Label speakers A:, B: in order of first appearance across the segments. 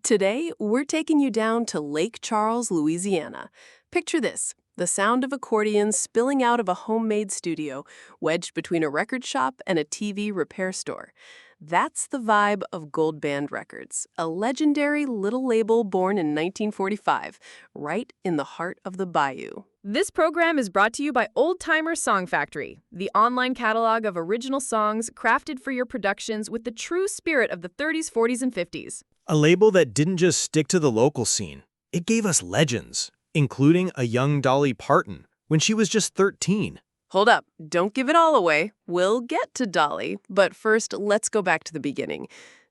A: Today, we're taking you down to Lake Charles, Louisiana. Picture this, the sound of accordions spilling out of a homemade studio, wedged between a record shop and a TV repair store. That's the vibe of Goldband Records, a legendary little label born in 1945, right in the heart of the bayou.
B: This program is brought to you by Old Timer Song Factory, the online catalog of original songs crafted for your productions with the true spirit of the 30s, 40s, and 50s.
C: A label that didn't just stick to the local scene. It gave us legends, including a young Dolly Parton when she was just 13.
A: Hold up, don't give it all away. We'll get to Dolly, but first, let's go back to the beginning.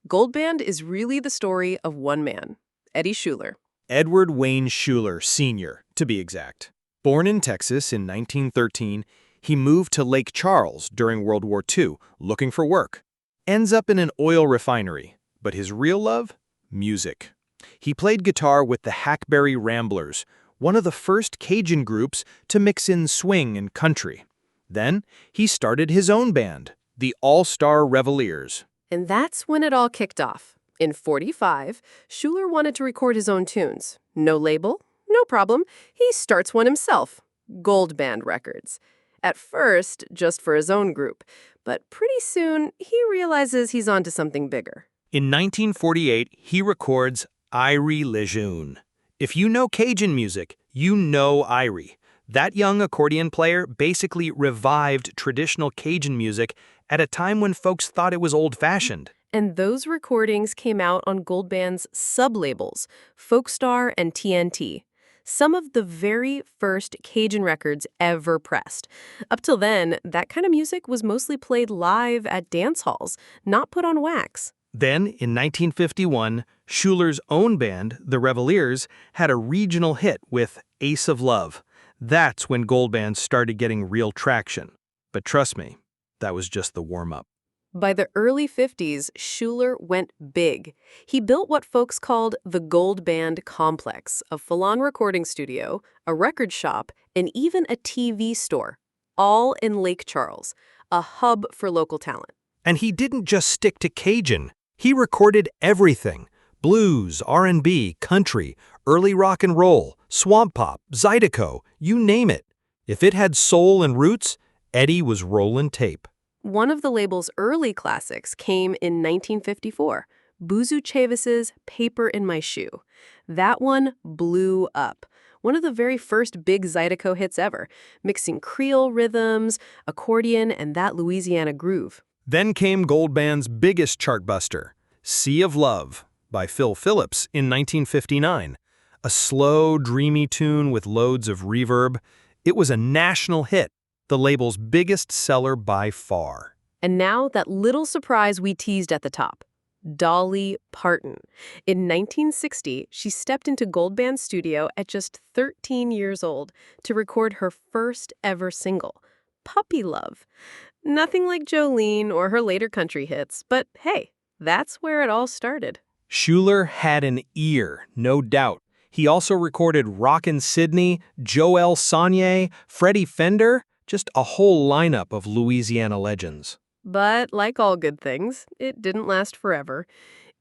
A: Goldband is really the story of one man, Eddie Shuler.
C: Edward Wayne Shuler, Sr., to be exact. Born in Texas in 1913, he moved to Lake Charles during World War II, looking for work. Ends up in an oil refinery, but his real love? Music. He played guitar with the Hackberry Ramblers, one of the first Cajun groups to mix in swing and country. Then, he started his own band, the All-Star Reveliers.
A: And that's when it all kicked off. In '45, Shuler wanted to record his own tunes. No label, no problem. He starts one himself, Goldband Records. At first, just for his own group, but pretty soon, he realizes he's onto something bigger.
C: In 1948, he records Iry LeJeune. If you know Cajun music, you know Iry. That young accordion player basically revived traditional Cajun music at a time when folks thought it was old-fashioned.
A: And those recordings came out on Goldband's sub-labels, Folkstar and TNT. Some of the very first Cajun records ever pressed. Up till then, that kind of music was mostly played live at dance halls, not put on wax.
C: Then, in 1951, Shuler's own band, the Reveliers, had a regional hit with Ace of Love. That's when Goldband started getting real traction. But trust me, that was just the warm-up.
A: By the early 50s, Shuler went big. He built what folks called the Goldband Complex, a full-on recording studio, a record shop, and even a TV store, all in Lake Charles, a hub for local talent.
C: And he didn't just stick to Cajun. He recorded everything: blues, R&B, country, early rock and roll, swamp pop, zydeco, you name it. If it had soul and roots, Eddie was rolling tape.
A: One of the label's early classics came in 1954, Boozoo Chavis's Paper in My Shoe. That one blew up. One of the very first big zydeco hits ever, mixing Creole rhythms, accordion, and that Louisiana groove.
C: Then came Goldband's biggest chartbuster, Sea of Love, by Phil Phillips in 1959. A slow, dreamy tune with loads of reverb. It was a national hit, the label's biggest seller by far.
A: And now that little surprise we teased at the top, Dolly Parton. In 1960, she stepped into Goldband's studio at just 13 years old to record her first ever single, Puppy Love. Nothing like Jolene or her later country hits, but hey, that's where it all started.
C: Shuler had an ear, no doubt. He also recorded Rockin' Sydney, Joel Sonnier, Freddie Fender, just a whole lineup of Louisiana legends.
A: But like all good things, it didn't last forever.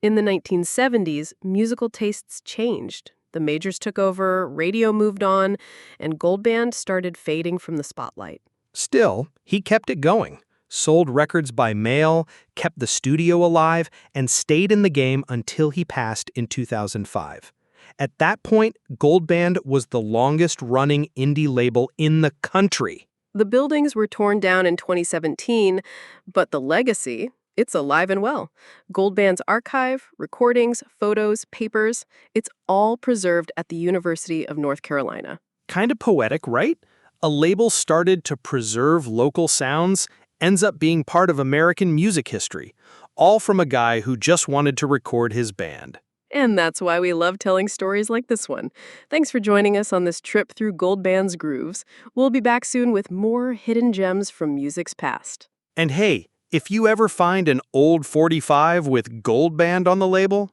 A: In the 1970s, musical tastes changed. The majors took over, radio moved on, and Goldband started fading from the spotlight.
C: Still, he kept it going, sold records by mail, kept the studio alive, and stayed in the game until he passed in 2005. At that point, Goldband was the longest-running indie label in the country.
A: The buildings were torn down in 2017, but the legacy, it's alive and well. Goldband's archive, recordings, photos, papers, it's all preserved at the University of North Carolina.
C: Kind of poetic, right? A label started to preserve local sounds, ends up being part of American music history, all from a guy who just wanted to record his band.
A: And that's why we love telling stories like this one. Thanks for joining us on this trip through Goldband's grooves. We'll be back soon with more hidden gems from music's past.
C: And hey, if you ever find an old 45 with Goldband on the label,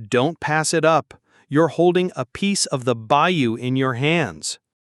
C: don't pass it up. You're holding a piece of the bayou in your hands.